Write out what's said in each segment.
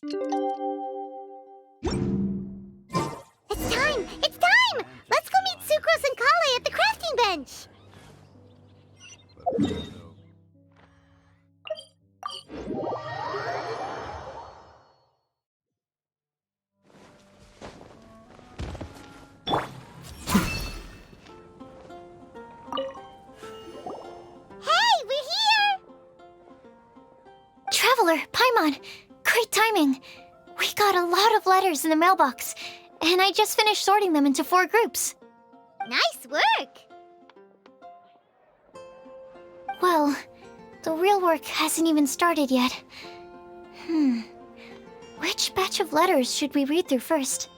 It's time! It's time! Let's go meet Sucrose and Kale at the crafting bench! Hey, we're here! Traveler, Paimon, great timing. We got a lot of letters in the mailbox, and I just finished sorting them into 4 groups. Nice work! Well, the real work hasn't even started yet. Which batch of letters should we read through first?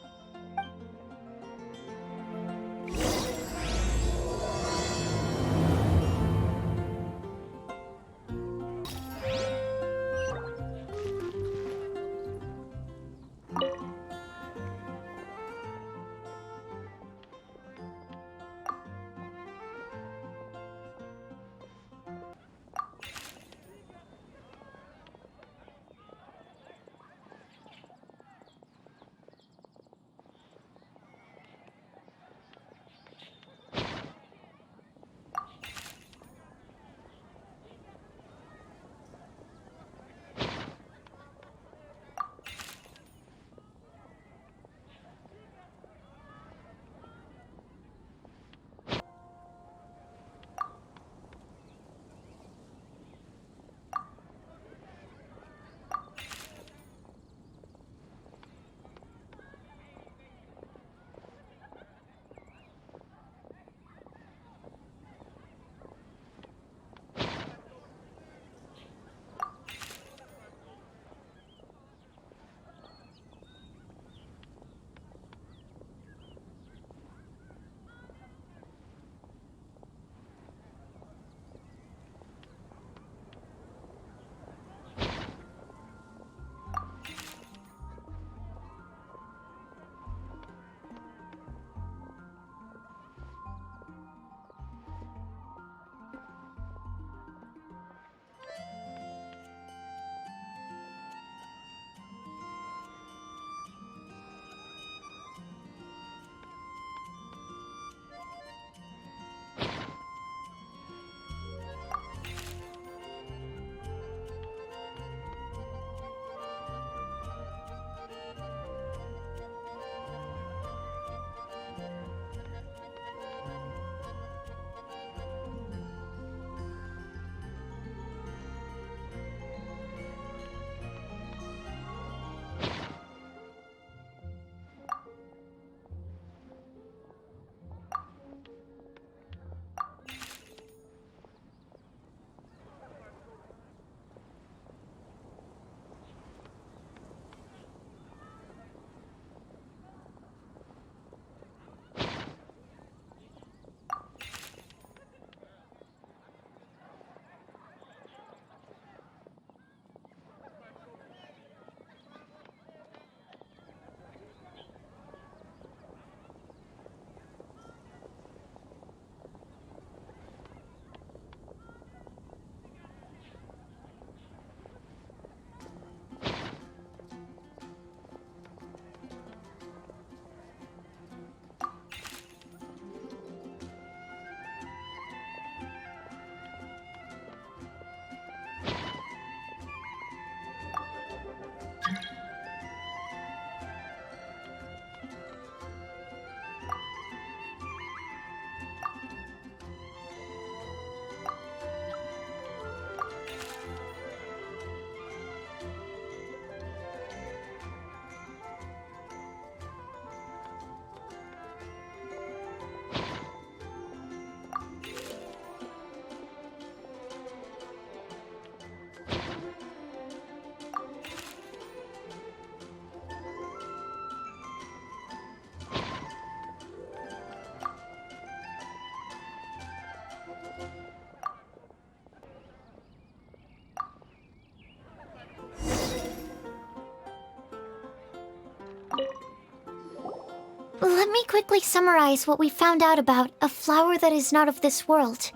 Let me quickly summarize what we found out about a flower that is not of this world.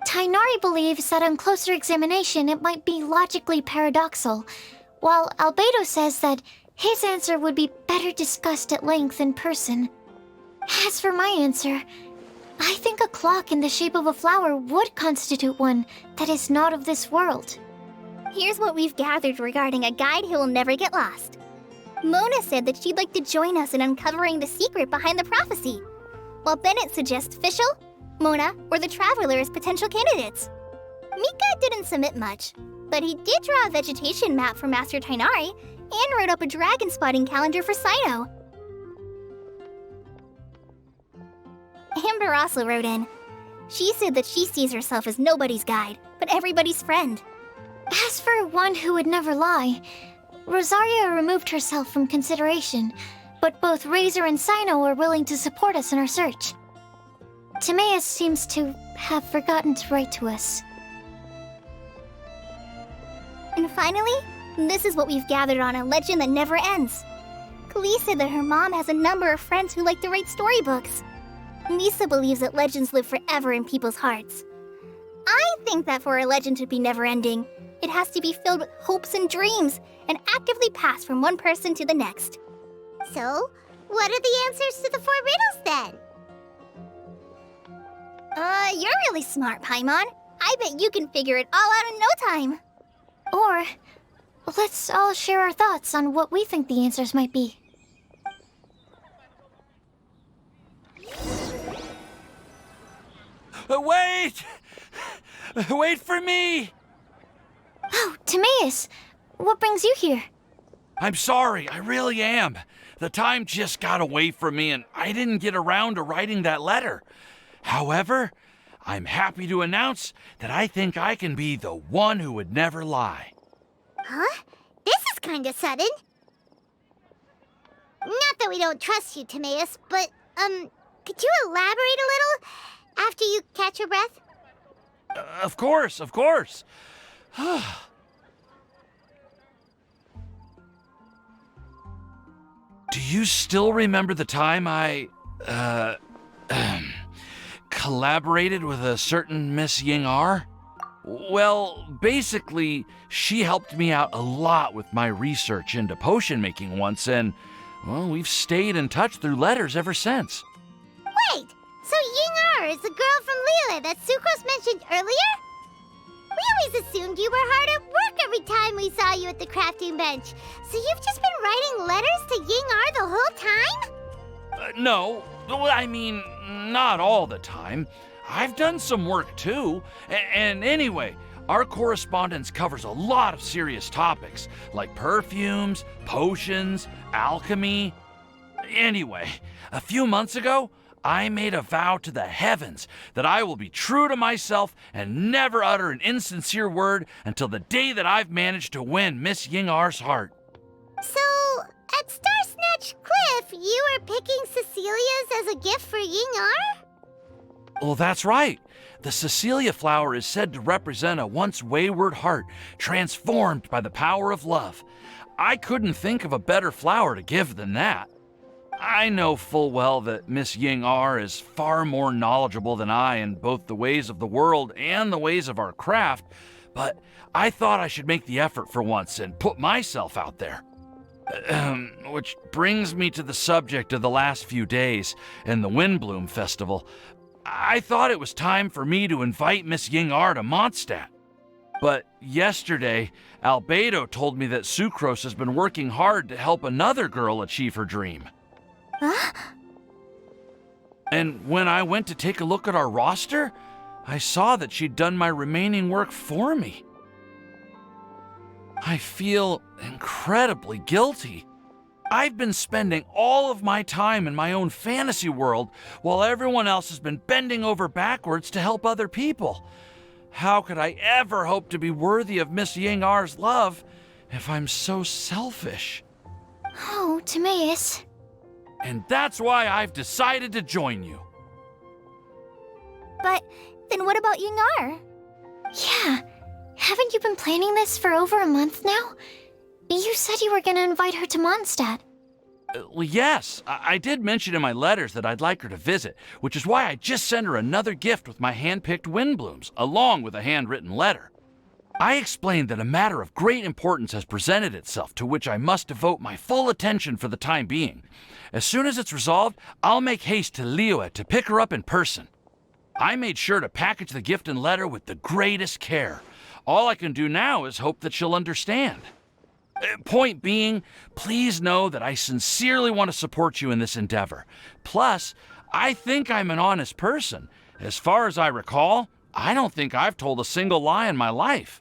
Tainari believes that on closer examination it might be logically paradoxal, while Albedo says that his answer would be better discussed at length in person. As for my answer, I think a clock in the shape of a flower would constitute one that is not of this world. Here's what we've gathered regarding a guide who will never get lost. Mona said that she'd like to join us in uncovering the secret behind the prophecy, while Bennett suggests Fischl, Mona, or the Traveler as potential candidates. Mika didn't submit much, but he did draw a vegetation map for Master Tainari and wrote up a dragon spotting calendar for Sino. Amber also wrote in. She said that she sees herself as nobody's guide, but everybody's friend. As for one who would never lie, Rosaria removed herself from consideration, but both Razor and Sino are willing to support us in our search. Timaeus seems to have forgotten to write to us. And finally, this is what we've gathered on a legend that never ends. Klee said that her mom has a number of friends who like to write storybooks. Lisa believes that legends live forever in people's hearts. I think that for a legend to be never-ending, it has to be filled with hopes and dreams and actively passed from one person to the next. So, what are the answers to the 4 riddles then? You're really smart, Paimon. I bet you can figure it all out in no time. Or, let's all share our thoughts on what we think the answers might be. Wait! Wait for me! Oh, Timaeus! What brings you here? I'm sorry, I really am. The time just got away from me and I didn't get around to writing that letter. However, I'm happy to announce that I think I can be the one who would never lie. Huh? This is kinda sudden. Not that we don't trust you, Timaeus, but, could you elaborate a little after you catch your breath? Of course, of course. Do you still remember the time I, collaborated with a certain Miss Ying-ar? Well, basically, she helped me out a lot with my research into potion making once, and, well, we've stayed in touch through letters ever since. Wait, so Ying-ar is the girl from Liyue that Sucrose mentioned earlier? We always assumed you were hard at work every time we saw you at the crafting bench. So you've just been writing letters to Ying-ar the whole time? No, I mean, not all the time. I've done some work too. And anyway, our correspondence covers a lot of serious topics, like perfumes, potions, alchemy. Anyway, a few months ago, I made a vow to the heavens that I will be true to myself and never utter an insincere word until the day that I've managed to win Miss Ying-ar's heart. So, at Star Snatch Cliff, you were picking Cecilia's as a gift for Ying-ar? Well, that's right. The Cecilia flower is said to represent a once wayward heart transformed by the power of love. I couldn't think of a better flower to give than that. I know full well that Miss Ying-ar is far more knowledgeable than I in both the ways of the world and the ways of our craft, but I thought I should make the effort for once and put myself out there. Which brings me to the subject of the last few days and the Windblume Festival. I thought it was time for me to invite Miss Ying-ar to Mondstadt. But yesterday, Albedo told me that Sucrose has been working hard to help another girl achieve her dream. Huh? And when I went to take a look at our roster, I saw that she'd done my remaining work for me. I feel incredibly guilty. I've been spending all of my time in my own fantasy world while everyone else has been bending over backwards to help other people. How could I ever hope to be worthy of Miss Ying-ar's love if I'm so selfish? Oh, Timaeus. And that's why I've decided to join you. But then what about Ying-ar? Yeah, haven't you been planning this for over a month now? You said you were gonna invite her to Mondstadt. Well, yes, I did mention in my letters that I'd like her to visit, which is why I just sent her another gift with my hand-picked Windblooms, along with a handwritten letter. I explained that a matter of great importance has presented itself to which I must devote my full attention for the time being. As soon as it's resolved, I'll make haste to Liyue to pick her up in person. I made sure to package the gift and letter with the greatest care. All I can do now is hope that she'll understand. Point being, please know that I sincerely want to support you in this endeavor. Plus, I think I'm an honest person. As far as I recall, I don't think I've told a single lie in my life.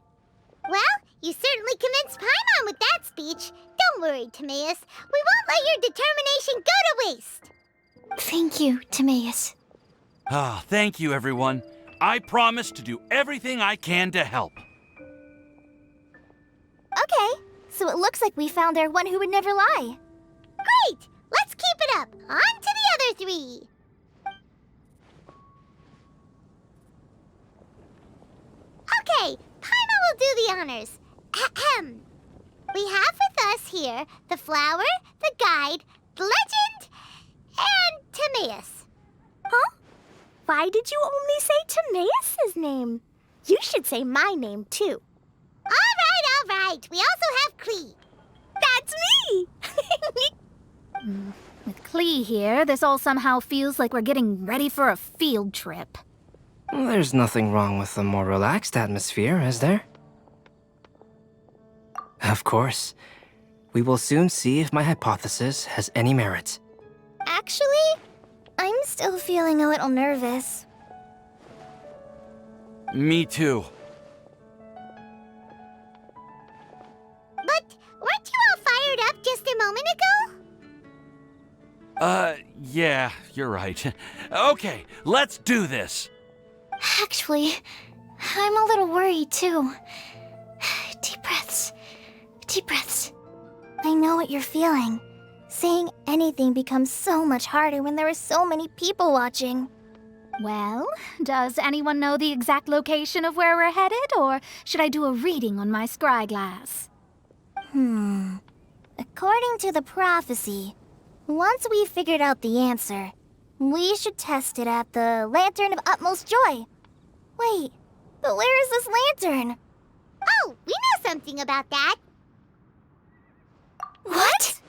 Well, you certainly convinced Paimon with that speech. Don't worry, Timaeus. We won't let your determination go to waste. Thank you, Timaeus. Ah, thank you, everyone. I promise to do everything I can to help. Okay, so it looks like we found our one who would never lie. Great! Let's keep it up. On to the other three. Okay, Paimon will do the honors. Ahem. We have with us here the flower, the guide, the legend, and Timaeus. Huh? Why did you only say Timaeus' name? You should say my name, too. All right. We also have Klee. That's me! With Klee here, this all somehow feels like we're getting ready for a field trip. There's nothing wrong with a more relaxed atmosphere, is there? Of course. We will soon see if my hypothesis has any merit. Actually, I'm still feeling a little nervous. Me too. But weren't you all fired up just a moment ago? Yeah, you're right. Okay, let's do this. Actually, I'm a little worried too. Deep breaths. Deep breaths. I know what you're feeling. Saying anything becomes so much harder when there are so many people watching. Well, does anyone know the exact location of where we're headed, or should I do a reading on my scry glass? According to the prophecy, once we've figured out the answer, we should test it at the Lantern of Utmost Joy. Wait, but where is this lantern? Oh, we know something about that. What?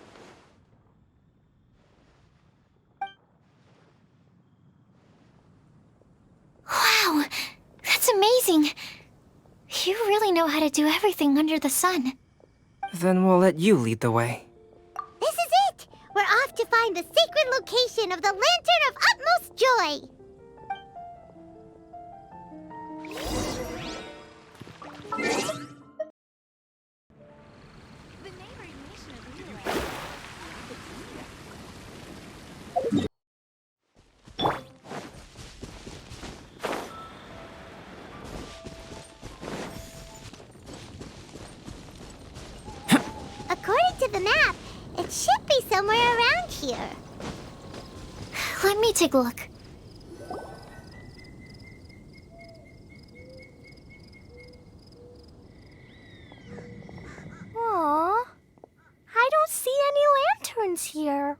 Wow, that's amazing. You really know how to do everything under the sun. Then we'll let you lead the way. This is it! We're off to find the sacred location of the Lantern of Utmost Joy. According to the map, it should be somewhere around here. Let me take a look. Aw, I don't see any lanterns here.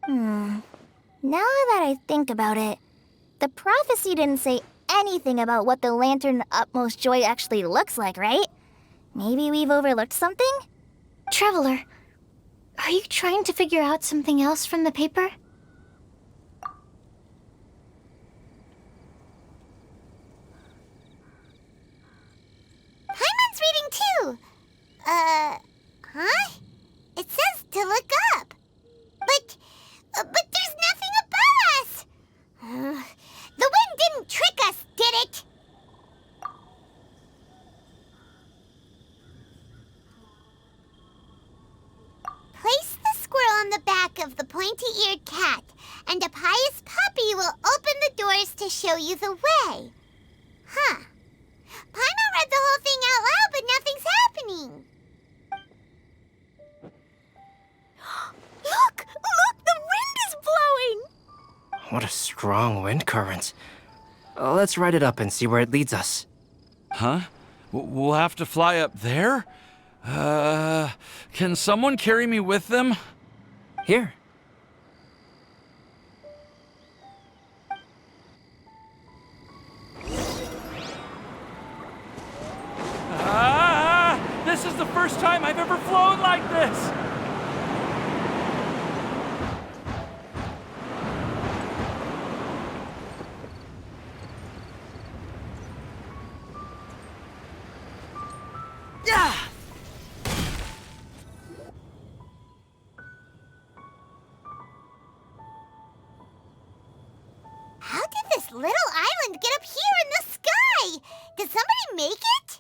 Now that I think about it, the prophecy didn't say anything about what the Lantern of Utmost Joy actually looks like, right? Maybe we've overlooked something? Traveler, are you trying to figure out something else from the paper? Paimon's reading too. Huh? It says to look up. But there's nothing above us. The wind didn't trick us, did it? Place the squirrel on the back of the pointy-eared cat, and a pious puppy will open the doors to show you the way. Huh. Paimon read the whole thing out loud, but nothing's happening. Look! Look! The wind is blowing! What a strong wind current. Let's ride it up and see where it leads us. Huh? We'll have to fly up there? Can someone carry me with them? Here. Ah! first time I've ever flown like this! How did this little island get up here in the sky? Did somebody make it?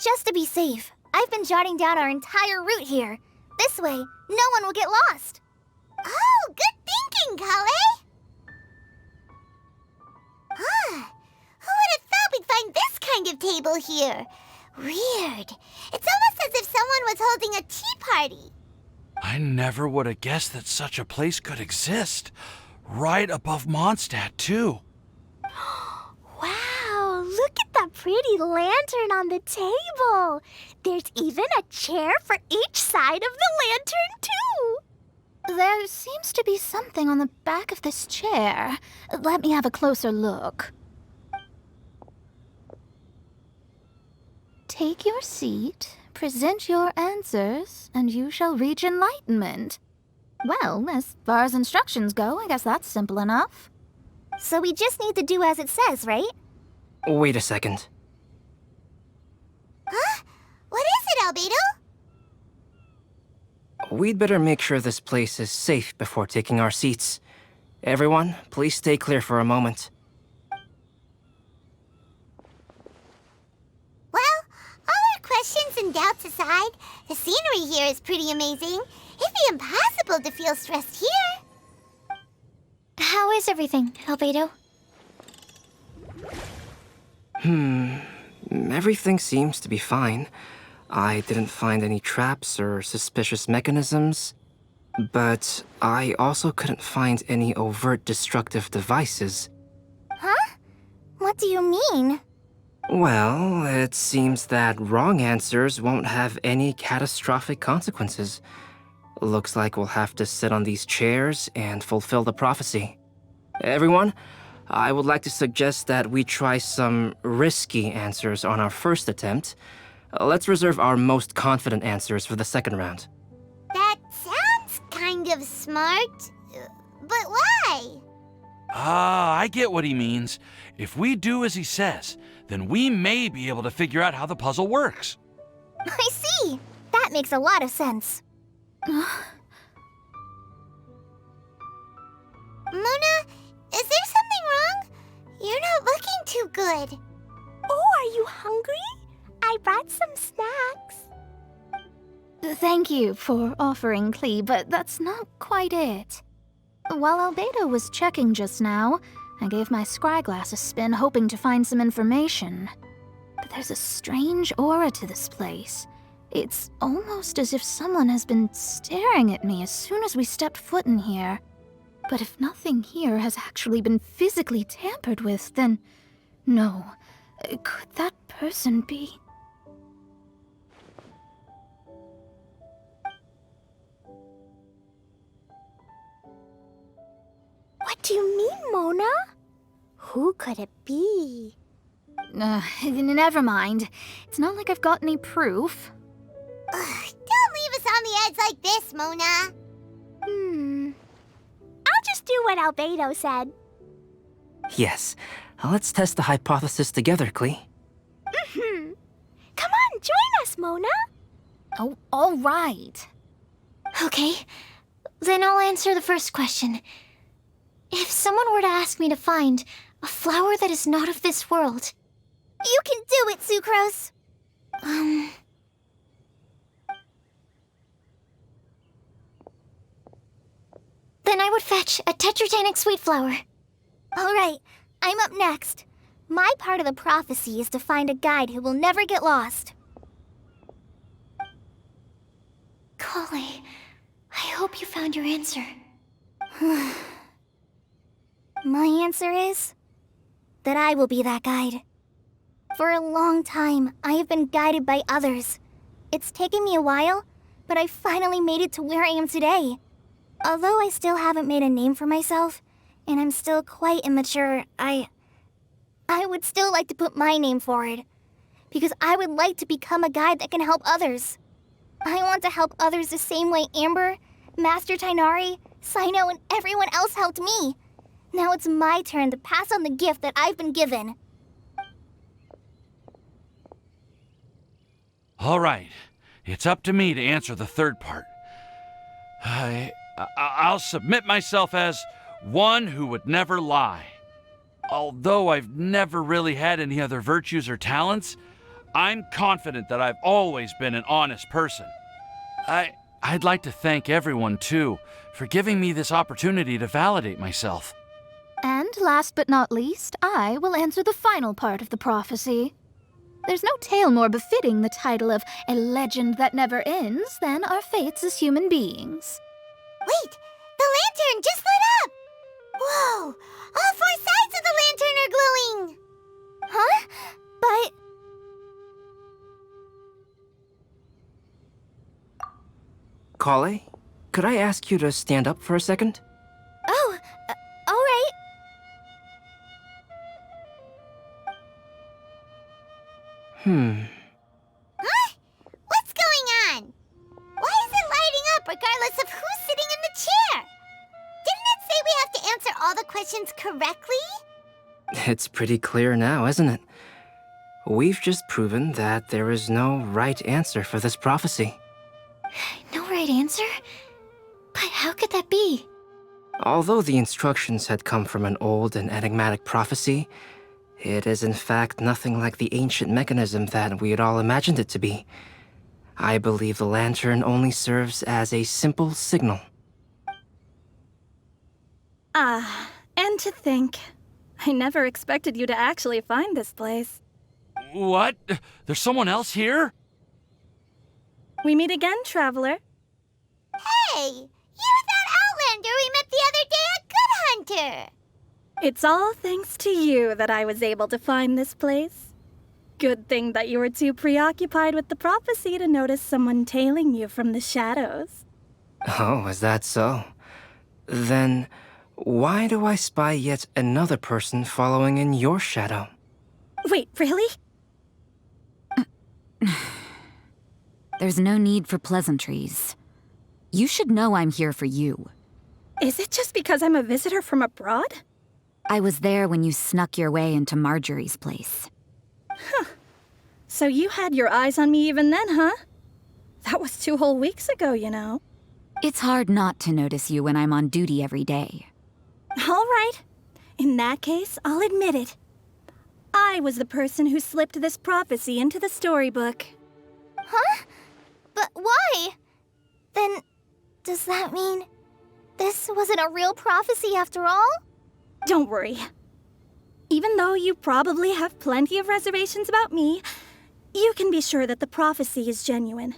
Just to be safe, I've been jotting down our entire route here. This way, no one will get lost. Oh, good thinking, Kale. Huh. Who would have thought we'd find this kind of table here? Weird. It's almost as if someone was holding a tea party. I never would have guessed that such a place could exist. Right above Mondstadt, too. Wow, look at that pretty lantern on the table. There's even a chair for each side of the lantern, too. There seems to be something on the back of this chair. Let me have a closer look. Take your seat, present your answers, and you shall reach enlightenment. Well, as far as instructions go, I guess that's simple enough. So we just need to do as it says, right? Wait a second. Huh? What is it, Albedo? We'd better make sure this place is safe before taking our seats. Everyone, please stay clear for a moment. Well, all our questions and doubts aside, the scenery here is pretty amazing. It'd be impossible to feel stressed here. How is everything, Albedo? Everything seems to be fine. I didn't find any traps or suspicious mechanisms, but I also couldn't find any overt destructive devices. Huh? What do you mean? Well, it seems that wrong answers won't have any catastrophic consequences. Looks like we'll have to sit on these chairs and fulfill the prophecy. Everyone, I would like to suggest that we try some risky answers on our first attempt. Let's reserve our most confident answers for the second round. That sounds kind of smart. But why? Ah, I get what he means. If we do as he says, then we may be able to figure out how the puzzle works. I see. That makes a lot of sense. Mona, is there something wrong? You're not looking too good. Oh, are you hungry? I brought some snacks. Thank you for offering, Klee, but that's not quite it. While Albedo was checking just now, I gave my scryglass a spin hoping to find some information. But there's a strange aura to this place. It's almost as if someone has been staring at me as soon as we stepped foot in here. But if nothing here has actually been physically tampered with, then no. Could that person be? What do you mean, Mona? Who could it be? Never mind. It's not like I've got any proof. Ugh, don't leave us on the edge like this, Mona. I'll just do what Albedo said. Yes, let's test the hypothesis together, Klee. Come on, join us, Mona. Oh, all right. Okay, then I'll answer the first question. If someone were to ask me to find a flower that is not of this world, You can do it, Sucrose. then I would fetch a tetragenic sweet flower. All right, I'm up next. My part of the prophecy is to find a guide who will never get lost. Kale, I hope you found your answer. My answer is that I will be that guide. For a long time, I have been guided by others. It's taken me a while, but I finally made it to where I am today. Although I still haven't made a name for myself, and I'm still quite immature, I would still like to put my name forward. because I would like to become a guide that can help others. I want to help others the same way Amber, Master Tainari, Sino, and everyone else helped me. Now it's my turn to pass on the gift that I've been given. All right, it's up to me to answer the third part. I'll submit myself as one who would never lie. Although I've never really had any other virtues or talents, I'm confident that I've always been an honest person. I'd like to thank everyone, too, for giving me this opportunity to validate myself. And last but not least, I will answer the final part of the prophecy. There's no tale more befitting the title of a legend that never ends than our fates as human beings. Wait! The lantern just lit up! Whoa! All 4 sides of the lantern are glowing! Huh? But... Kale, could I ask you to stand up for a second? Oh, alright. Huh? What's going on? Why is it lighting up regardless of who's sitting in the chair? Didn't it say we have to answer all the questions correctly? It's pretty clear now, isn't it? We've just proven that there is no right answer for this prophecy. No right answer? But how could that be? Although the instructions had come from an old and enigmatic prophecy, it is in fact nothing like the ancient mechanism that we had all imagined it to be. I believe the lantern only serves as a simple signal. And to think, I never expected you to actually find this place. What? There's someone else here? We meet again, traveler. Hey! You're that Outlander we met the other day at Good Hunter! It's all thanks to you that I was able to find this place. Good thing that you were too preoccupied with the prophecy to notice someone tailing you from the shadows. Oh, is that so? Then, why do I spy yet another person following in your shadow? Wait, really? There's no need for pleasantries. You should know I'm here for you. Is it just because I'm a visitor from abroad? I was there when you snuck your way into Marjorie's place. So you had your eyes on me even then, huh? That was 2 whole weeks ago, you know. It's hard not to notice you when I'm on duty every day. All right. In that case, I'll admit it. I was the person who slipped this prophecy into the storybook. Huh? But why? Then, does that mean this wasn't a real prophecy after all? Don't worry. Even though you probably have plenty of reservations about me, you can be sure that the prophecy is genuine.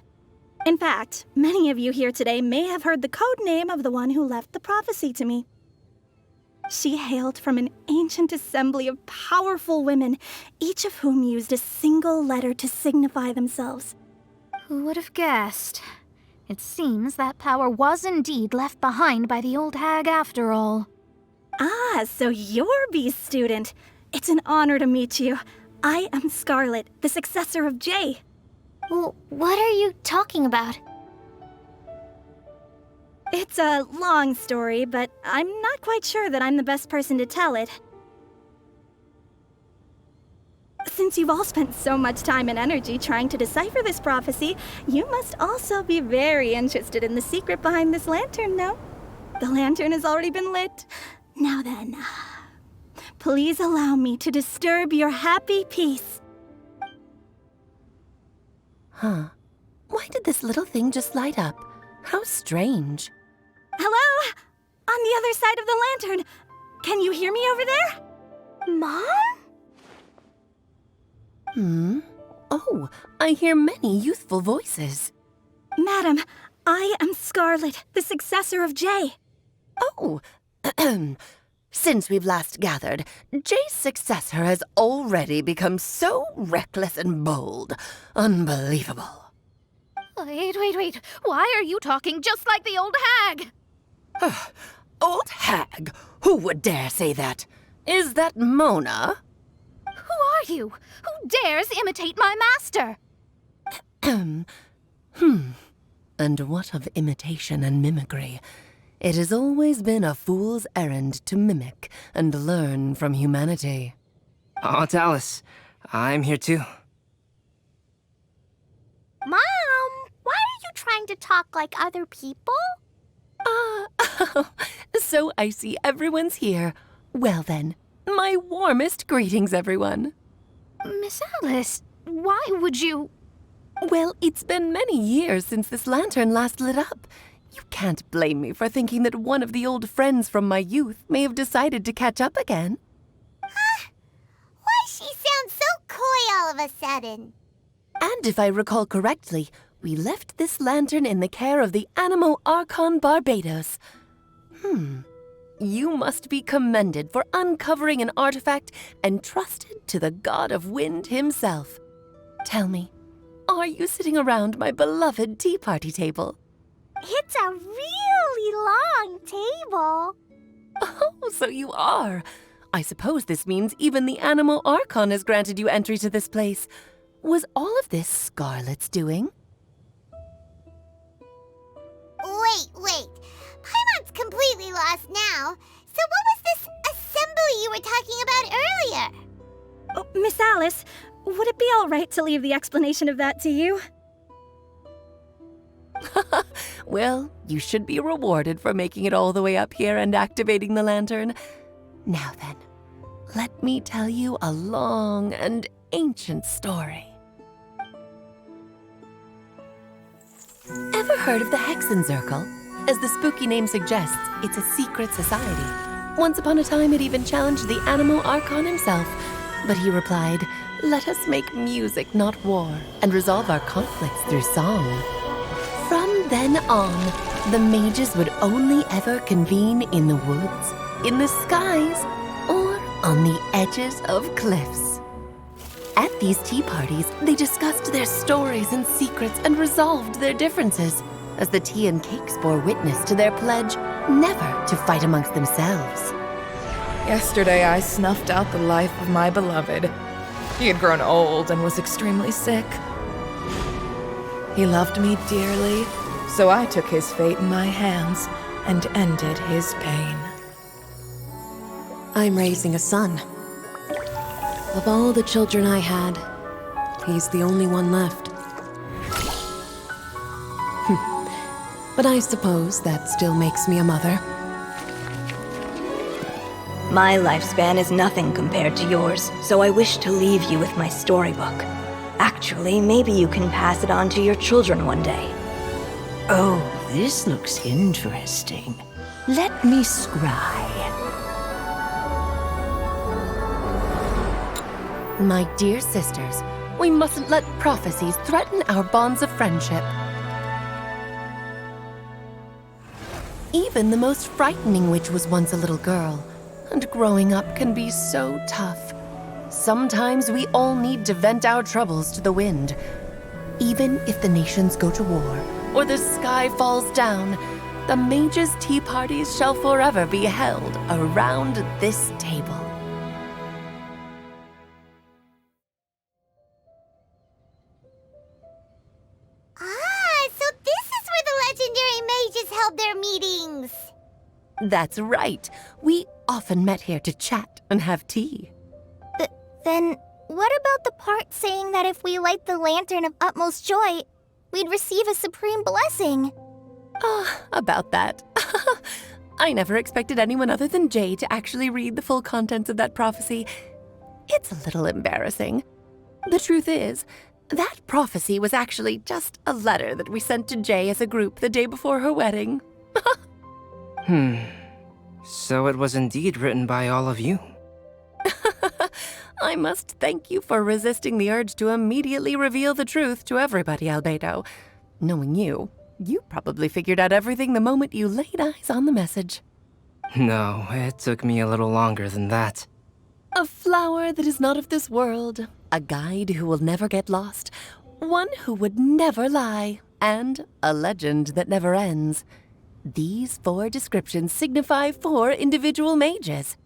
In fact, many of you here today may have heard the code name of the one who left the prophecy to me. She hailed from an ancient assembly of powerful women, each of whom used a single letter to signify themselves. Who would have guessed? It seems that power was indeed left behind by the old hag after all. Ah, so you're B's student. It's an honor to meet you. I am Scarlet, the successor of Jay. Well, what are you talking about? It's a long story, but I'm not quite sure that I'm the best person to tell it. Since you've all spent so much time and energy trying to decipher this prophecy, you must also be very interested in the secret behind this lantern, no? The lantern has already been lit. Now then, please allow me to disturb your happy peace. Huh. Why did this little thing just light up? How strange. Hello? On the other side of the lantern. Can you hear me over there? Mom? Oh, I hear many youthful voices. Madam, I am Scarlet, the successor of Jay. Oh, since we've last gathered, Jay's successor has already become so reckless and bold. Unbelievable. Wait. Why are you talking just like the old hag? Old hag? Who would dare say that? Is that Mona? Who are you? Who dares imitate my master? And what of imitation and mimicry? It has always been a fool's errand to mimic and learn from humanity. Oh, Dallas, I'm here too. Mom, why are you trying to talk like other people? So I see everyone's here. Well then, my warmest greetings, everyone. Miss Alice, why would you... Well, it's been many years since this lantern last lit up. You can't blame me for thinking that one of the old friends from my youth may have decided to catch up again. Why she sounds so coy all of a sudden? And if I recall correctly, we left this lantern in the care of the Animo Archon Barbados. You must be commended for uncovering an artifact entrusted to the god of wind himself. Tell me, are you sitting around my beloved tea party table? It's a really long table. Oh, so you are. I suppose this means even the Animo Archon has granted you entry to this place. Was all of this Scarlet's doing? Wait. Paimon's completely lost now. So what was this assembly you were talking about earlier? Oh, Miss Alice, would it be all right to leave the explanation of that to you? Well, you should be rewarded for making it all the way up here and activating the lantern. Now then, let me tell you a long and ancient story. Ever heard of the Hexenzirkel? As the spooky name suggests, it's a secret society. Once upon a time, it even challenged the Animo Archon himself. But he replied, "Let us make music, not war, and resolve our conflicts through song." From then on, the mages would only ever convene in the woods, in the skies, or on the edges of cliffs. At these tea parties, they discussed their stories and secrets and resolved their differences, as the tea and cakes bore witness to their pledge never to fight amongst themselves. Yesterday I snuffed out the life of my beloved. He had grown old and was extremely sick. He loved me dearly, so I took his fate in my hands and ended his pain. I'm raising a son. Of all the children I had, he's the only one left. But I suppose that still makes me a mother. My lifespan is nothing compared to yours, so I wish to leave you with my storybook. Actually, maybe you can pass it on to your children one day. Oh, this looks interesting. Let me scry. My dear sisters, we mustn't let prophecies threaten our bonds of friendship. Even the most frightening witch was once a little girl, and growing up can be so tough. Sometimes we all need to vent our troubles to the wind. Even if the nations go to war, or the sky falls down, the mages' tea parties shall forever be held around this table. So this is where the legendary mages held their meetings. That's right. We often met here to chat and have tea. Then, what about the part saying that if we light the lantern of utmost joy, we'd receive a supreme blessing? About that. I never expected anyone other than Jay to actually read the full contents of that prophecy. It's a little embarrassing. The truth is, that prophecy was actually just a letter that we sent to Jay as a group the day before her wedding. So it was indeed written by all of you. I must thank you for resisting the urge to immediately reveal the truth to everybody, Albedo. Knowing you, you probably figured out everything the moment you laid eyes on the message. No, it took me a little longer than that. A flower that is not of this world, a guide who will never get lost, one who would never lie, and a legend that never ends. These 4 descriptions signify 4 individual mages.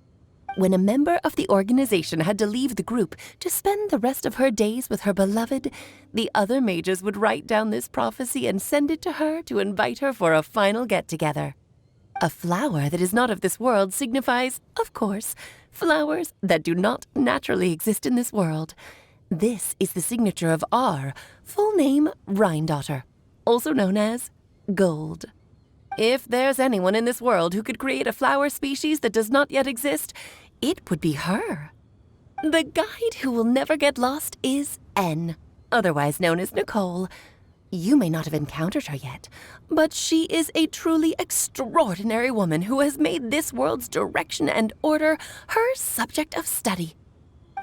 When a member of the organization had to leave the group to spend the rest of her days with her beloved, the other mages would write down this prophecy and send it to her to invite her for a final get-together. A flower that is not of this world signifies, of course, flowers that do not naturally exist in this world. This is the signature of our full name, Rhine-daughter, also known as Gold. If there's anyone in this world who could create a flower species that does not yet exist, it would be her. The guide who will never get lost is N, otherwise known as Nicole. You may not have encountered her yet, but she is a truly extraordinary woman who has made this world's direction and order her subject of study.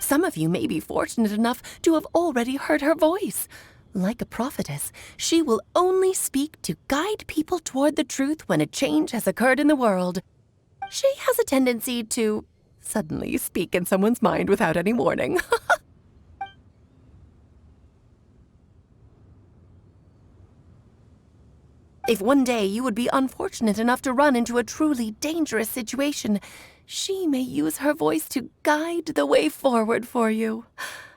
Some of you may be fortunate enough to have already heard her voice. Like a prophetess, she will only speak to guide people toward the truth when a change has occurred in the world. She has a tendency to suddenly speak in someone's mind without any warning. If one day you would be unfortunate enough to run into a truly dangerous situation, she may use her voice to guide the way forward for you.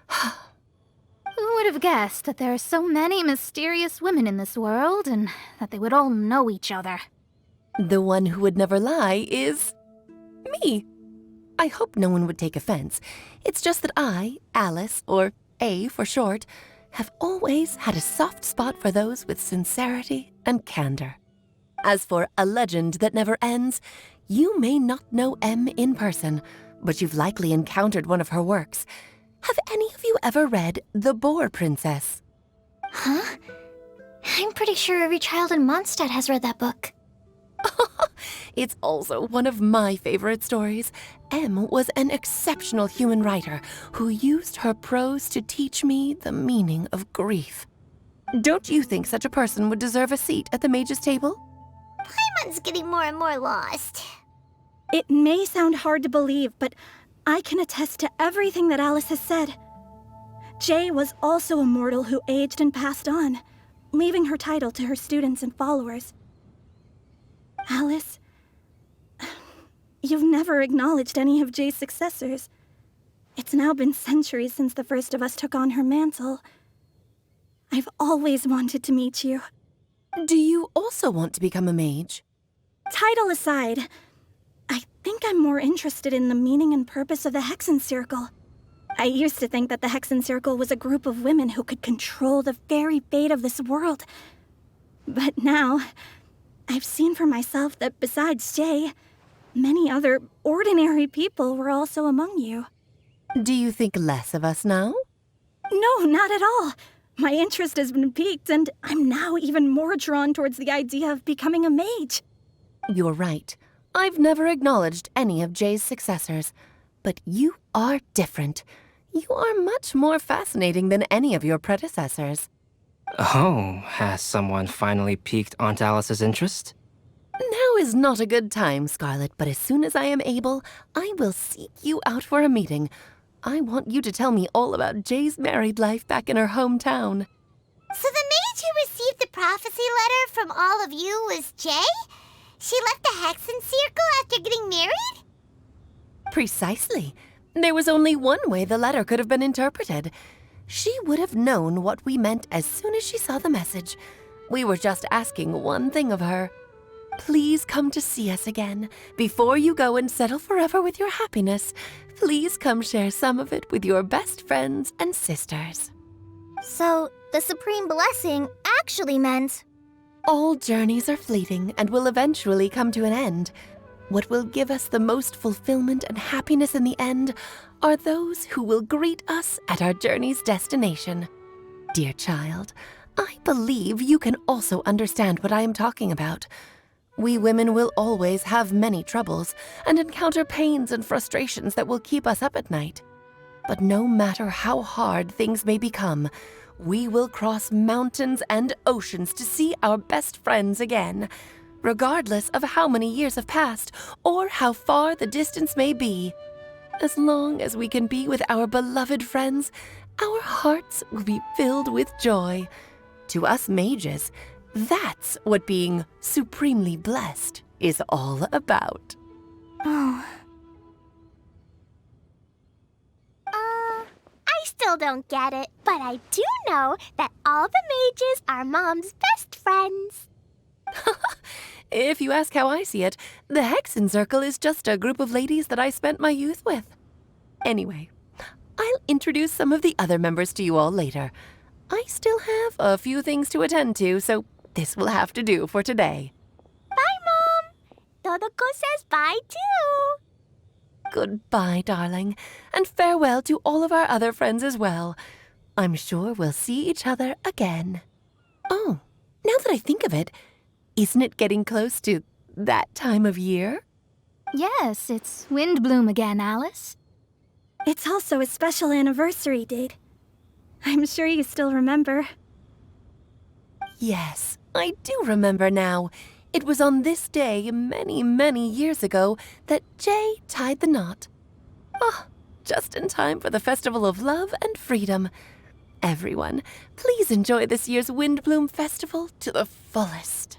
Who would have guessed that there are so many mysterious women in this world, and that they would all know each other? The one who would never lie is me. I hope no one would take offense. It's just that I, Alice, or A for short, have always had a soft spot for those with sincerity and candor. As for a legend that never ends, you may not know M in person, but you've likely encountered one of her works. Have any of you ever read The Boar Princess? Huh? I'm pretty sure every child in Mondstadt has read that book. It's also one of my favorite stories. M was an exceptional human writer who used her prose to teach me the meaning of grief. Don't you think such a person would deserve a seat at the mage's table? Paimon's getting more and more lost. It may sound hard to believe, but I can attest to everything that Alice has said. Jay was also a mortal who aged and passed on, leaving her title to her students and followers. Alice, you've never acknowledged any of Jay's successors. It's now been centuries since the first of us took on her mantle. I've always wanted to meet you. Do you also want to become a mage? Title aside, I think I'm more interested in the meaning and purpose of the Hexen Circle. I used to think that the Hexen Circle was a group of women who could control the very fate of this world. But now, I've seen for myself that besides Jay, many other ordinary people were also among you. Do you think less of us now? No, not at all. My interest has been piqued, and I'm now even more drawn towards the idea of becoming a mage. You're right. I've never acknowledged any of Jay's successors, but you are different. You are much more fascinating than any of your predecessors. Oh, has someone finally piqued Aunt Alice's interest? Now is not a good time, Scarlet, but as soon as I am able, I will seek you out for a meeting. I want you to tell me all about Jay's married life back in her hometown. So the mage who received the prophecy letter from all of you was Jay? She left the Hexen Circle after getting married? Precisely. There was only one way the letter could have been interpreted. She would have known what we meant as soon as she saw the message. We were just asking one thing of her. Please come to see us again. Before you go and settle forever with your happiness, please come share some of it with your best friends and sisters. So, the Supreme Blessing actually meant... All journeys are fleeting and will eventually come to an end. What will give us the most fulfillment and happiness in the end are those who will greet us at our journey's destination. Dear child, I believe you can also understand what I am talking about. We women will always have many troubles and encounter pains and frustrations that will keep us up at night. But no matter how hard things may become, we will cross mountains and oceans to see our best friends again, regardless of how many years have passed or how far the distance may be. As long as we can be with our beloved friends, our hearts will be filled with joy. To us mages, that's what being supremely blessed is all about. Oh. still don't get it, but I do know that all the mages are Mom's best friends. If you ask how I see it, the Hexen Circle is just a group of ladies that I spent my youth with. Anyway, I'll introduce some of the other members to you all later. I still have a few things to attend to, so this will have to do for today. Bye, Mom. Todoko says bye, too. Goodbye, darling, and farewell to all of our other friends as well. I'm sure we'll see each other again. Oh, now that I think of it, isn't it getting close to that time of year? Yes, it's Windblume again, Alice. It's also a special anniversary date. I'm sure you still remember. Yes, I do remember now. It was on this day many, many years ago that Jay tied the knot. Oh, just in time for the Festival of Love and Freedom. Everyone, please enjoy this year's Windblume Festival to the fullest.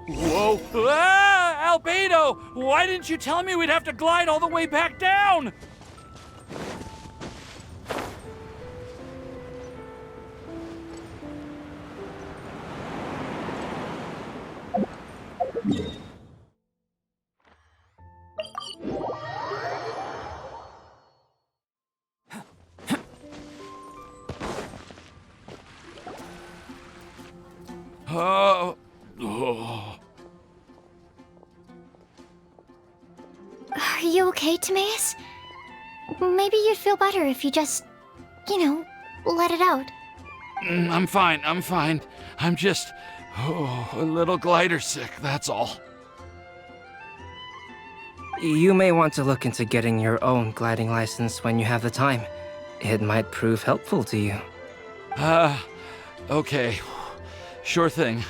Whoa! Ah! Albedo! Why didn't you tell me we'd have to glide all the way back down? Oh. Are you okay, Timaeus? Maybe you'd feel better if you just, let it out. I'm fine. I'm just a little glider sick, that's all. You may want to look into getting your own gliding license when you have the time. It might prove helpful to you. Okay. Sure thing.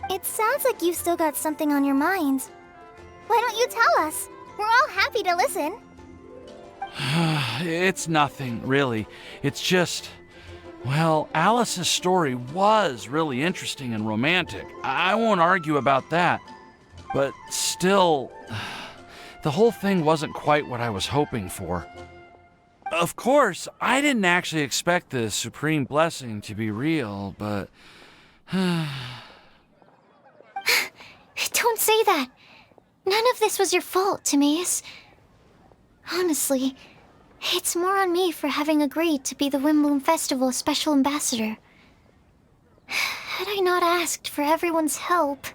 It sounds like you've still got something on your mind. Why don't you tell us? We're all happy to listen. It's nothing, really. It's just... Well, Alice's story was really interesting and romantic. I won't argue about that. But still, the whole thing wasn't quite what I was hoping for. Of course, I didn't actually expect the Supreme Blessing to be real, but... Don't say that. None of this was your fault, Timaeus. Honestly, it's more on me for having agreed to be the Windblume Festival Special Ambassador. Had I not asked for everyone's help...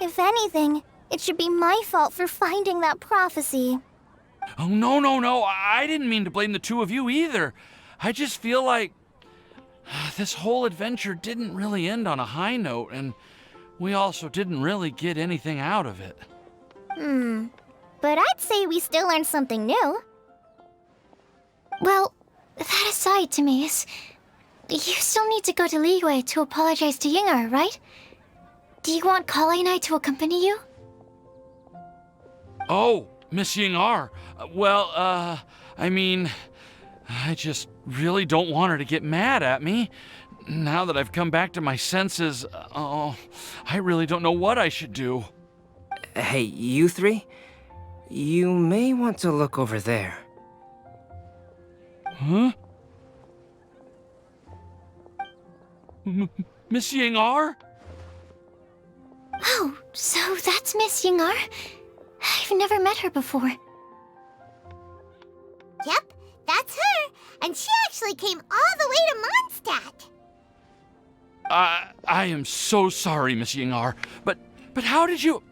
If anything, it should be my fault for finding that prophecy. Oh, no. I didn't mean to blame the two of you either. I just feel like... this whole adventure didn't really end on a high note, and we also didn't really get anything out of it. But I'd say we still learned something new. Well, that aside, Timaeus, you still need to go to Liyue to apologize to Yingar, right? Do you want Kale and I to accompany you? Oh, Miss Yingar. I mean... I just really don't want her to get mad at me. Now that I've come back to my senses, I really don't know what I should do. Hey, you three? You may want to look over there. Huh? Miss Yingar? Oh, so that's Miss Yingar? I've never met her before. Yep, that's her. And she actually came all the way to Mondstadt. I am so sorry, Miss Yingar. But how did you...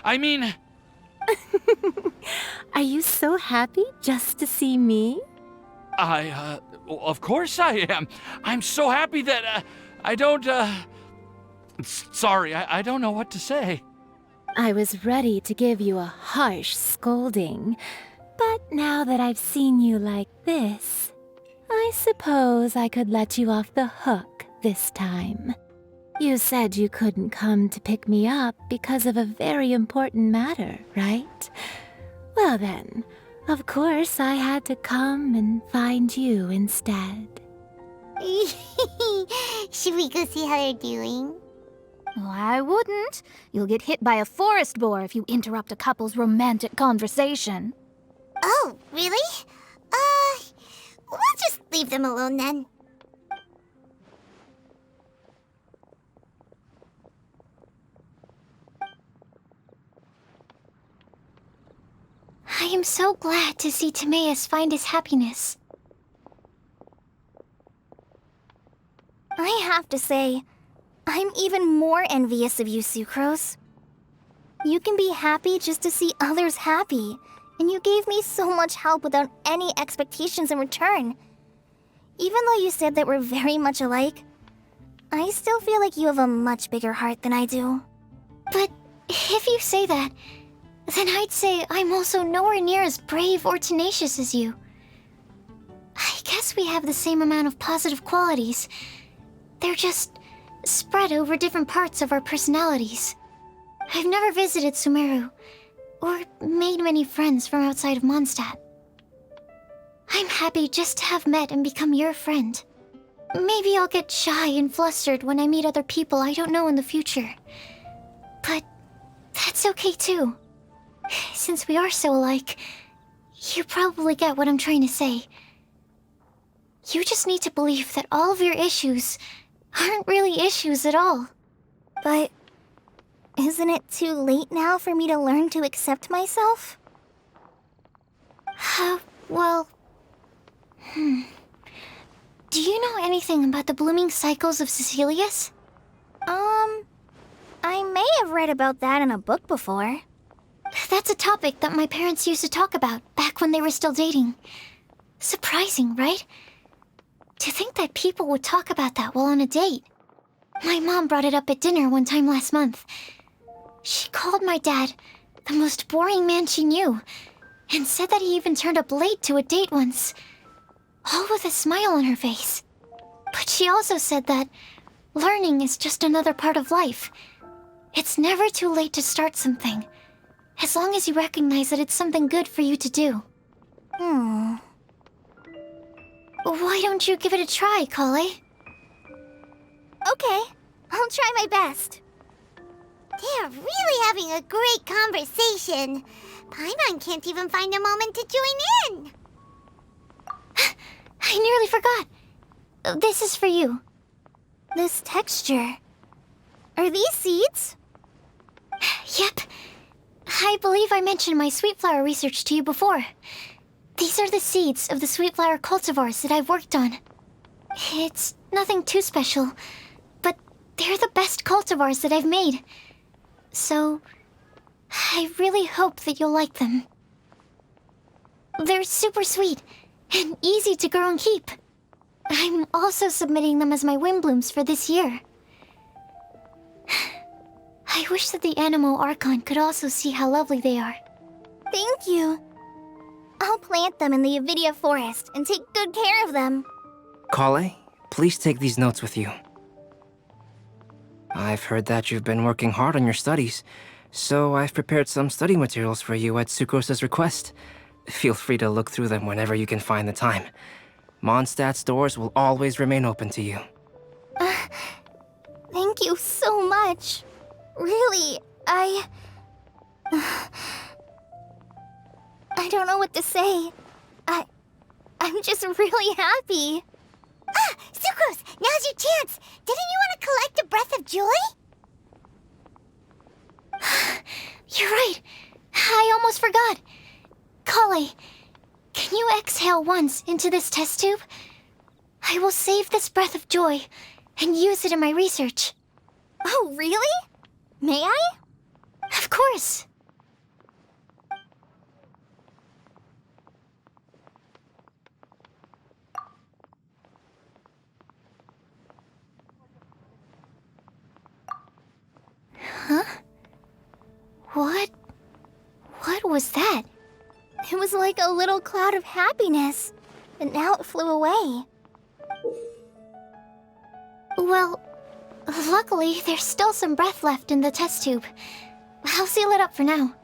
I mean... Are you so happy just to see me? Of course I am. I'm so happy that, I don't, Sorry, I don't know what to say. I was ready to give you a harsh scolding, but now that I've seen you like this, I suppose I could let you off the hook this time. You said you couldn't come to pick me up because of a very important matter, right? Well then, Of course, I had to come and find you instead. Should we go see how they're doing? Oh, I wouldn't. You'll get hit by a forest boar if you interrupt a couple's romantic conversation. Oh, really? We'll just leave them alone then. I am so glad to see Timaeus find his happiness. I have to say, I'm even more envious of you, Sucrose. You can be happy just to see others happy, and you gave me so much help without any expectations in return. Even though you said that we're very much alike, I still feel like you have a much bigger heart than I do. But if you say that, then I'd say I'm also nowhere near as brave or tenacious as you. I guess we have the same amount of positive qualities. They're just spread over different parts of our personalities. I've never visited Sumeru, or made many friends from outside of Mondstadt. I'm happy just to have met and become your friend. Maybe I'll get shy and flustered when I meet other people I don't know in the future. But that's okay too. Since we are so alike, you probably get what I'm trying to say. You just need to believe that all of your issues aren't really issues at all. But isn't it too late now for me to learn to accept myself? Well... Do you know anything about the blooming cycles of Cecilius? I may have read about that in a book before. That's a topic that my parents used to talk about back when they were still dating. Surprising, right? To think that people would talk about that while on a date. My mom brought it up at dinner one time last month. She called my dad the most boring man she knew, and said that he even turned up late to a date once, all with a smile on her face. But she also said that learning is just another part of life. It's never too late to start something, as long as you recognize that it's something good for you to do. Why don't you give it a try, Kale? Okay, I'll try my best. They're really having a great conversation. Paimon can't even find a moment to join in. I nearly forgot. This is for you. This texture. Are these seeds? Yep. I believe I mentioned my sweet flower research to you before. These are the seeds of the sweet flower cultivars that I've worked on. It's nothing too special, but they're the best cultivars that I've made. So, I really hope that you'll like them. They're super sweet and easy to grow and keep. I'm also submitting them as my Windblooms for this year. I wish that the Animo Archon could also see how lovely they are. Thank you. I'll plant them in the Avidia forest and take good care of them. Kale, please take these notes with you. I've heard that you've been working hard on your studies, so I've prepared some study materials for you at Sucrose's request. Feel free to look through them whenever you can find the time. Mondstadt's doors will always remain open to you. Thank you so much. Really, I don't know what to say. I'm just really happy. Sucrose, now's your chance. Didn't you want to collect a breath of joy? You're right. I almost forgot. Kale, can you exhale once into this test tube? I will save this breath of joy and use it in my research. Oh, really? May I? Of course. Huh? What was that? It was like a little cloud of happiness, but now it flew away. Well, luckily there's still some breath left in the test tube. I'll seal it up for now.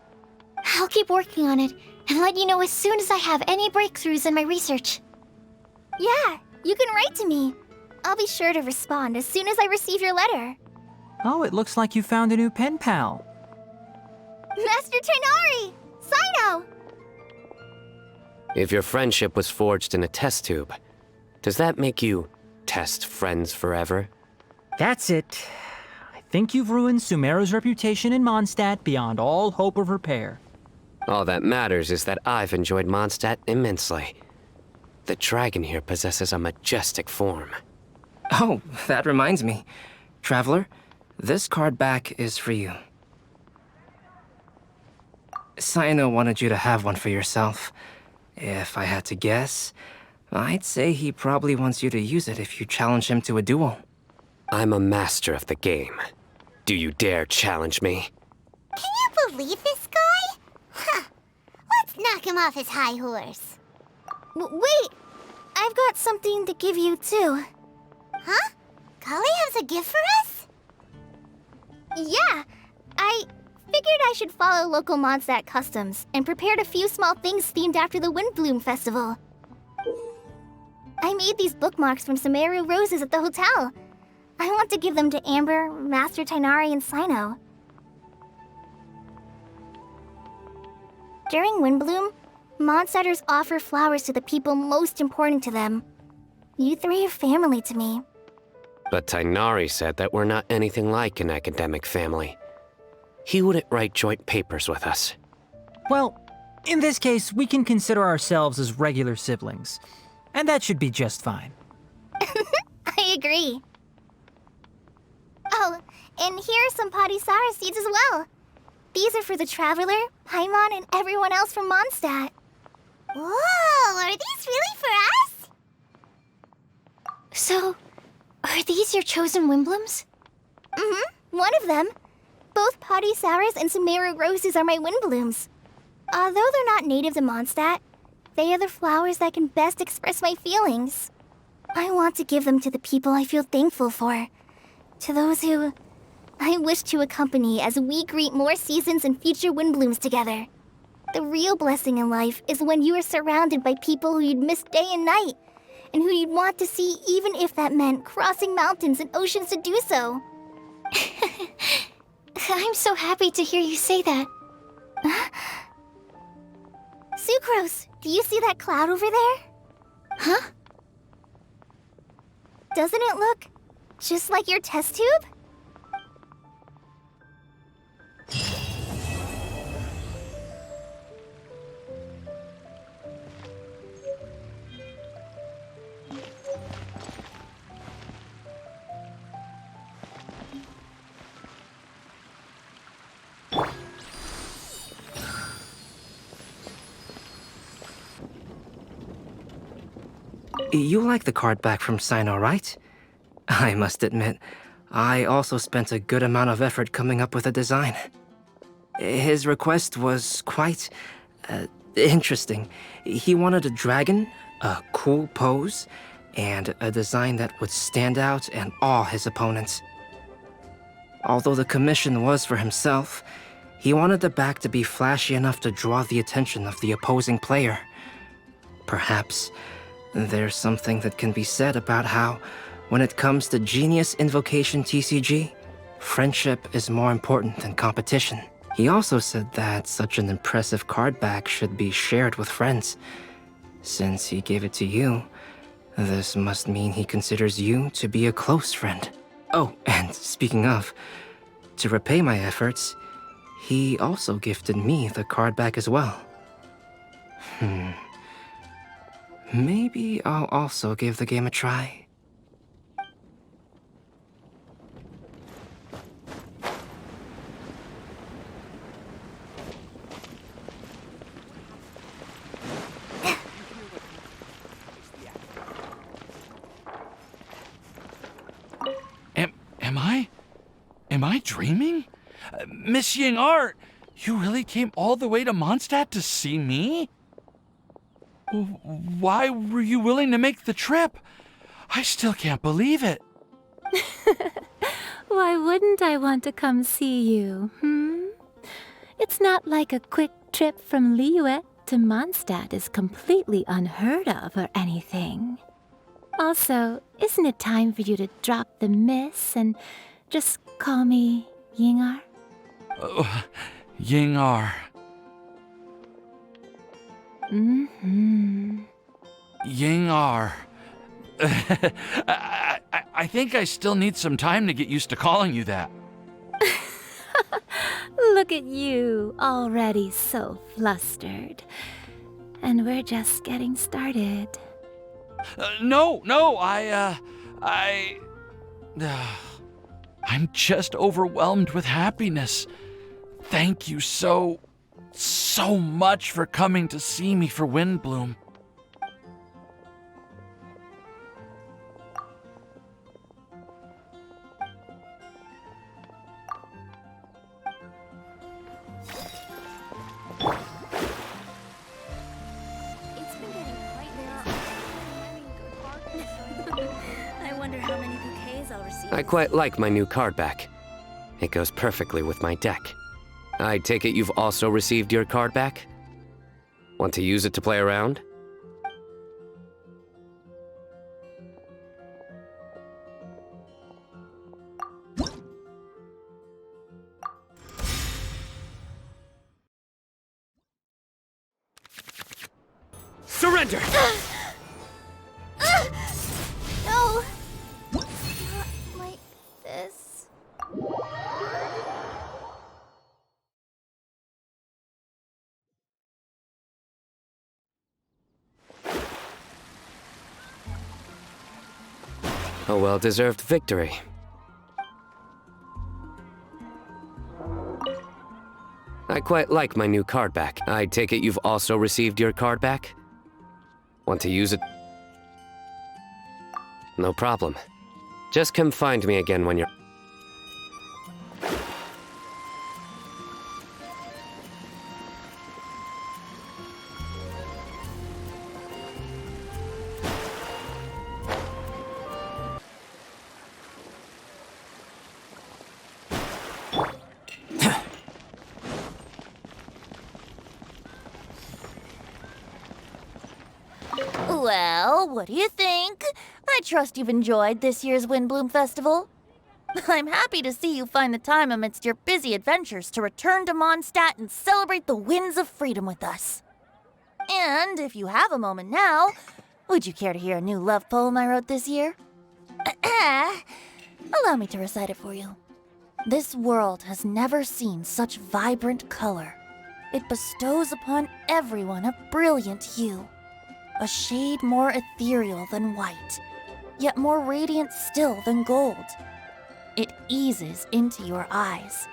I'll keep working on it and let you know as soon as I have any breakthroughs in my research. Yeah, you can write to me. I'll be sure to respond as soon as I receive your letter. Oh, it looks like you found a new pen pal. Master Tainari! Sino! If your friendship was forged in a test tube, does that make you test friends forever? That's it. I think you've ruined Sumeru's reputation in Mondstadt beyond all hope of repair. All that matters is that I've enjoyed Mondstadt immensely. The dragon here possesses a majestic form. Oh, that reminds me. Traveler, this card back is for you. Sino wanted you to have one for yourself. If I had to guess, I'd say he probably wants you to use it if you challenge him to a duel. I'm a master of the game. Do you dare challenge me? Can you believe this guy? Huh. Let's knock him off his high horse. Wait! I've got something to give you, too. Huh? Kali has a gift for us? Yeah! I figured I should follow local Mondstadt customs and prepared a few small things themed after the Windblume festival. I made these bookmarks from Sumeru roses at the hotel. I want to give them to Amber, Master Tainari, and Sino. During Windblume, Mondstadters offer flowers to the people most important to them. You three are family to me. But Tainari said that we're not anything like an academic family. He wouldn't write joint papers with us. Well, in this case, we can consider ourselves as regular siblings. And that should be just fine. I agree. Oh, and here are some Padisara seeds as well. These are for the Traveler, Paimon, and everyone else from Mondstadt. Whoa, are these really for us? So, are these your chosen Windblooms? Mm-hmm, one of them. Both Padisauras and Sumeru roses are my Windblooms. Although they're not native to Mondstadt, they are the flowers that can best express my feelings. I want to give them to the people I feel thankful for. To those who I wish to accompany as we greet more seasons and future Windblooms together. The real blessing in life is when you are surrounded by people who you'd miss day and night, and who you'd want to see even if that meant crossing mountains and oceans to do so. I'm so happy to hear you say that. Sucrose, do you see that cloud over there? Huh? Doesn't it look just like your test tube? You like the card back from Sino, right? I must admit, I also spent a good amount of effort coming up with a design. His request was quite interesting. He wanted a dragon, a cool pose, and a design that would stand out and awe his opponents. Although the commission was for himself, he wanted the back to be flashy enough to draw the attention of the opposing player. Perhaps there's something that can be said about how, when it comes to Genius Invocation TCG, friendship is more important than competition. He also said that such an impressive card back should be shared with friends. Since he gave it to you, this must mean he considers you to be a close friend. Oh, and speaking of, to repay my efforts, he also gifted me the card back as well. Maybe I'll also give the game a try. Am I dreaming? Miss Ying Art, you really came all the way to Mondstadt to see me? Why were you willing to make the trip? I still can't believe it. Why wouldn't I want to come see you, It's not like a quick trip from Liyue to Mondstadt is completely unheard of or anything. Also, isn't it time for you to drop the miss and just call me Yingar? Oh, Yingar. Mm-hmm. Yingar. I think I still need some time to get used to calling you that. Look at you, already so flustered. And we're just getting started. No, I'm just overwhelmed with happiness. Thank you so much for coming to see me for Windblume. I quite like my new card back. It goes perfectly with my deck. I take it you've also received your card back? Want to use it to play around? Surrender! No! Not like this. A well-deserved victory. I quite like my new card back. I take it you've also received your card back? Want to use it? No problem. Just come find me again when you're... Well, what do you think? I trust you've enjoyed this year's Windblume Festival. I'm happy to see you find the time amidst your busy adventures to return to Mondstadt and celebrate the winds of freedom with us. And if you have a moment now, would you care to hear a new love poem I wrote this year? Allow me to recite it for you. This world has never seen such vibrant color. It bestows upon everyone a brilliant hue. A shade more ethereal than white, yet more radiant still than gold. It eases into your eyes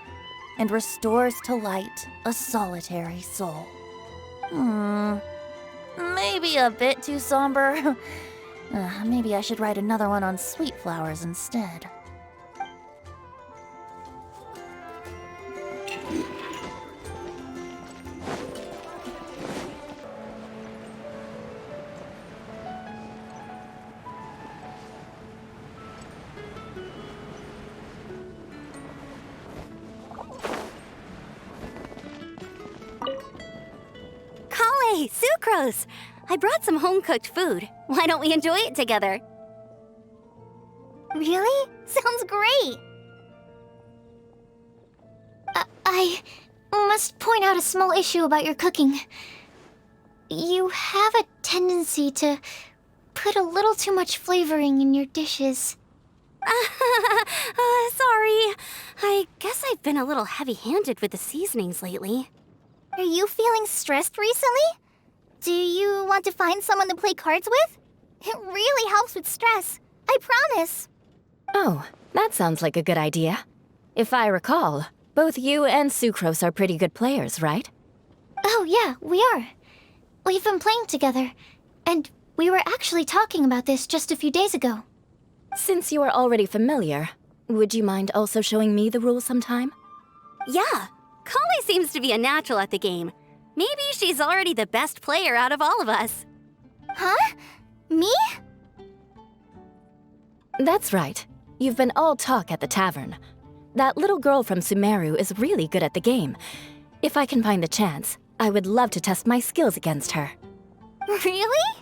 and restores to light a solitary soul. Maybe a bit too somber. Maybe I should write another one on sweet flowers instead. Hey, Sucrose! I brought some home-cooked food. Why don't we enjoy it together? Really? Sounds great! I must point out a small issue about your cooking. You have a tendency to put a little too much flavoring in your dishes. Sorry. I guess I've been a little heavy-handed with the seasonings lately. Are you feeling stressed recently? Do you want to find someone to play cards with? It really helps with stress. I promise. Oh, that sounds like a good idea. If I recall, both you and Sucrose are pretty good players, right? Oh yeah, we are. We've been playing together, and we were actually talking about this just a few days ago. Since you are already familiar, would you mind also showing me the rules sometime? Yeah, Kali seems to be a natural at the game. Maybe she's already the best player out of all of us. Huh? Me? That's right. You've been all talk at the tavern. That little girl from Sumeru is really good at the game. If I can find the chance, I would love to test my skills against her. Really?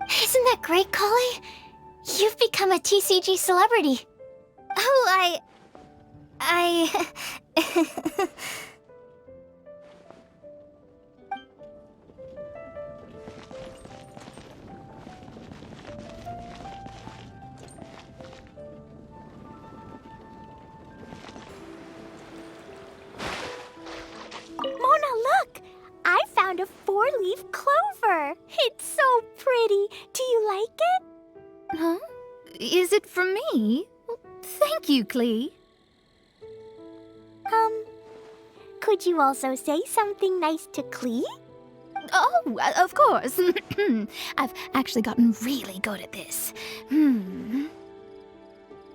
Isn't that great, Kali? You've become a TCG celebrity. Oh, Mona, look! I found a 4-leaf clover. It's so pretty. Do you like it? Huh? Is it from me? Thank you, Klee. Could you also say something nice to Klee? Oh, of course. I've actually gotten really good at this.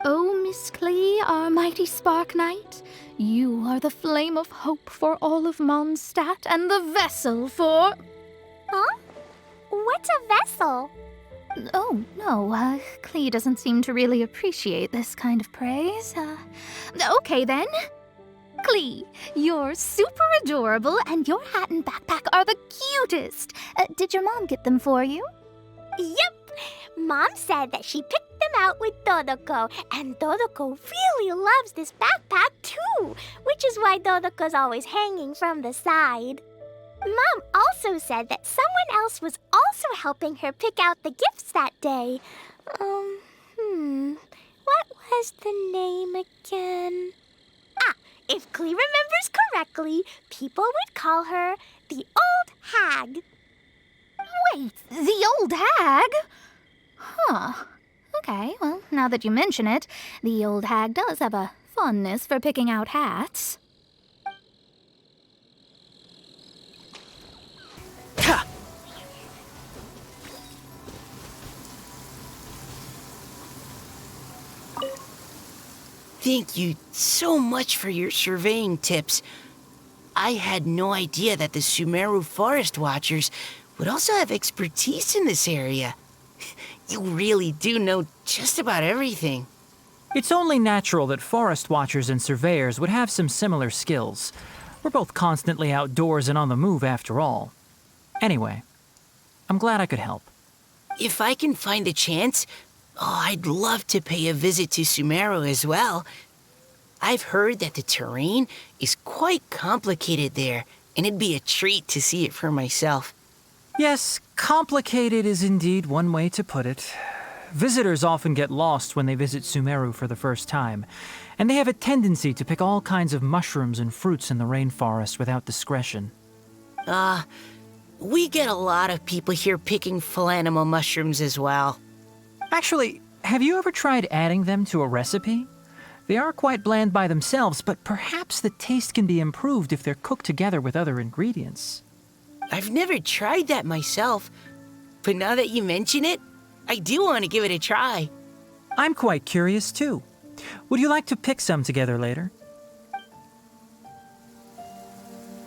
Oh, Miss Klee, our mighty Spark Knight, you are the flame of hope for all of Mondstadt and the vessel for... Huh? What's a vessel? Oh, no, Klee doesn't seem to really appreciate this kind of praise. Okay then. Klee, you're super adorable and your hat and backpack are the cutest. Did your mom get them for you? Yep! Mom said that she picked them out with Dodoko, and Dodoko really loves this backpack too, which is why Dodoko's always hanging from the side. Mom also said that someone else was also helping her pick out the gifts that day. What was the name again? If Klee remembers correctly, people would call her the Old Hag. Wait, the old hag? Huh. Okay, well, now that you mention it, the old hag does have a fondness for picking out hats. Thank you so much for your surveying tips. I had no idea that the Sumeru Forest Watchers would also have expertise in this area. You really do know just about everything. It's only natural that forest watchers and surveyors would have some similar skills. We're both constantly outdoors and on the move after all. Anyway, I'm glad I could help. If I can find a chance, I'd love to pay a visit to Sumeru as well. I've heard that the terrain is quite complicated there, and it'd be a treat to see it for myself. Yes, complicated is indeed one way to put it. Visitors often get lost when they visit Sumeru for the first time, and they have a tendency to pick all kinds of mushrooms and fruits in the rainforest without discretion. We get a lot of people here picking philanimal mushrooms as well. Actually, have you ever tried adding them to a recipe? They are quite bland by themselves, but perhaps the taste can be improved if they're cooked together with other ingredients. I've never tried that myself, but now that you mention it, I do want to give it a try. I'm quite curious too. Would you like to pick some together later?